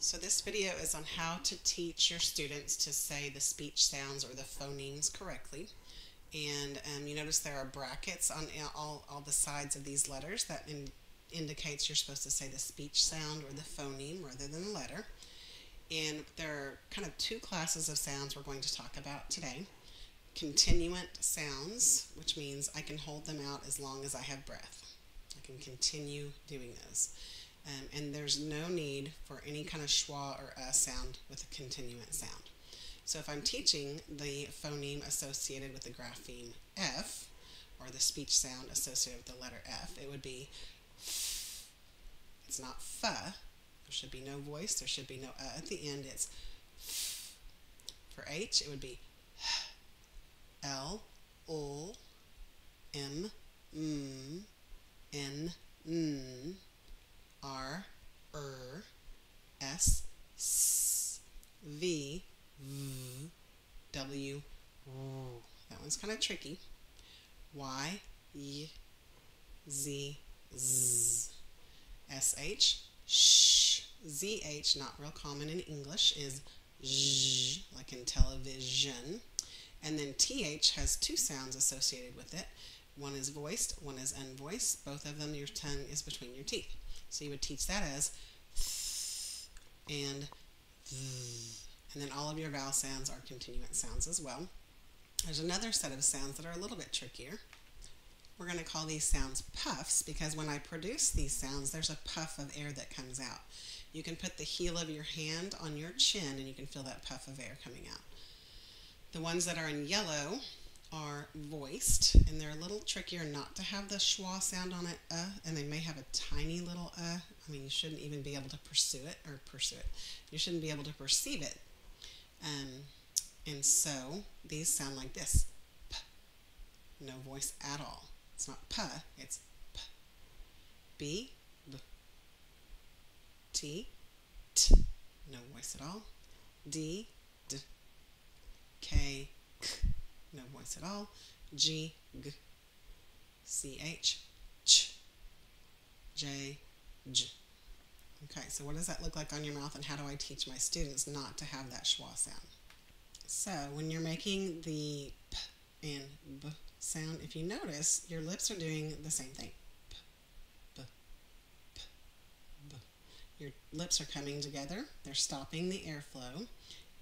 So this video is on how to teach your students to say the speech sounds or the phonemes correctly. And you notice there are brackets on all the sides of these letters that indicates you're supposed to say the speech sound or the phoneme rather than the letter. And there are kind of two classes of sounds we're going to talk about today. Continuant sounds, which means I can hold them out as long as I have breath. I can continue doing those. And there's no need for any kind of schwa or sound with a continuant sound. So if I'm teaching the phoneme associated with the grapheme F, or the speech sound associated with the letter F, it would be f. It's not fa. There should be no voice. There should be no at the end. It's f. For H, it would be L, ul, M, N, N, R, S, S, V, V, W, that one's kind of tricky. Y, Y, Z, Z. SH, sh. ZH, not real common in English, is zh, like in television. And then TH has two sounds associated with it. One is voiced, one is unvoiced. Both of them, your tongue is between your teeth. So you would teach that as th and th. And then all of your vowel sounds are continuant sounds as well. There's another set of sounds that are a little bit trickier. We're going to call these sounds puffs because when I produce these sounds, there's a puff of air that comes out. You can put the heel of your hand on your chin and you can feel that puff of air coming out. The ones that are in yellow are voiced, and they're a little trickier not to have the schwa sound on it, and they may have a tiny little I mean, you shouldn't even be able to You shouldn't be able to perceive it. And so these sound like this. P. No voice at all. It's not p, it's p. B, b. T, t. No voice at all. D, d. K, k. No voice at all. G, g. CH, ch. J, j. Okay, so what does that look like on your mouth, and how do I teach my students not to have that schwa sound? So when you're making the p and b sound, if you notice, your lips are doing the same thing. P, b, p, b. Your lips are coming together. They're stopping the airflow,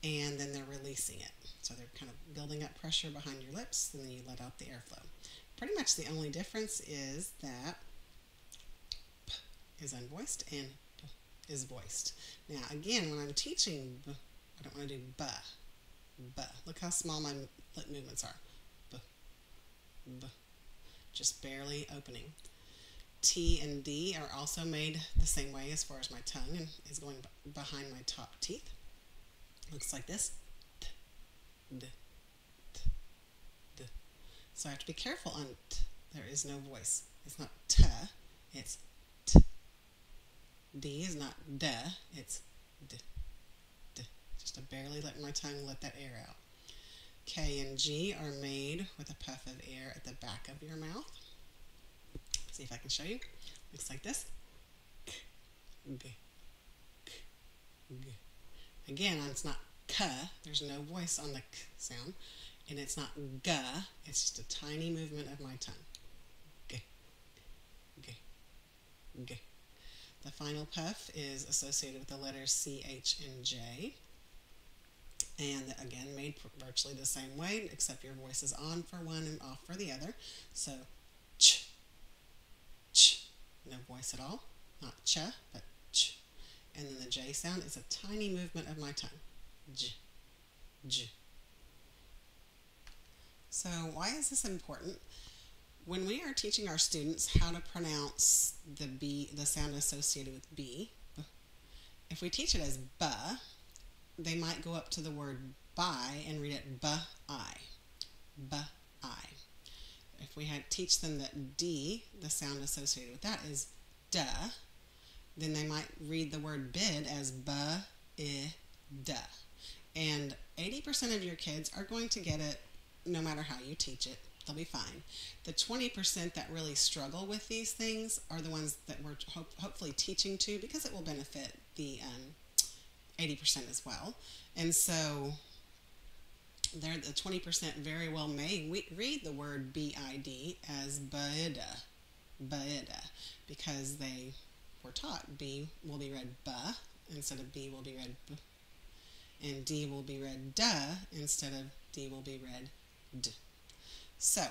and then they're releasing it. So they're kind of building up pressure behind your lips, and then you let out the airflow. Pretty much the only difference is that p is unvoiced and b is voiced. Now again, when I'm teaching b, I don't want to do b. B. Look how small my lip movements are. B, b. Just barely opening. T and D are also made the same way as far as my tongue and is going behind my top teeth. Looks like this. T, d, t, d. So I have to be careful on t. There is no voice. It's not t, it's t. D is not d, it's d, d. Just to barely let my tongue let that air out. K and G are made with a puff of air at the back of your mouth. See if I can show you. Looks like this. K, g, k, g. Again, it's not k, there's no voice on the k sound, and it's not g, it's just a tiny movement of my tongue. G, g, g. The final puff is associated with the letters C, H, and J, and again, made virtually the same way, except your voice is on for one and off for the other. So, ch, ch, no voice at all, not ch, but ch. And then the J sound is a tiny movement of my tongue. J, j. So why is this important? When we are teaching our students how to pronounce the B, the sound associated with B, if we teach it as B, they might go up to the word by and read it b-I, b-I. If we teach them that D, the sound associated with that is duh, then they might read the word bid as b-I-d. And 80% of your kids are going to get it no matter how you teach it. They'll be fine. The 20% that really struggle with these things are the ones that we're hopefully teaching to, because it will benefit the 80% as well. And so there, the 20% very well may read the word bid as bida, bida, because they were taught b will be read ba instead of b will be read b, and d will be read da instead of d will be read d. So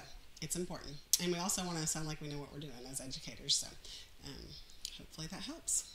it's important, and we also want to sound like we know what we're doing as educators. So hopefully that helps.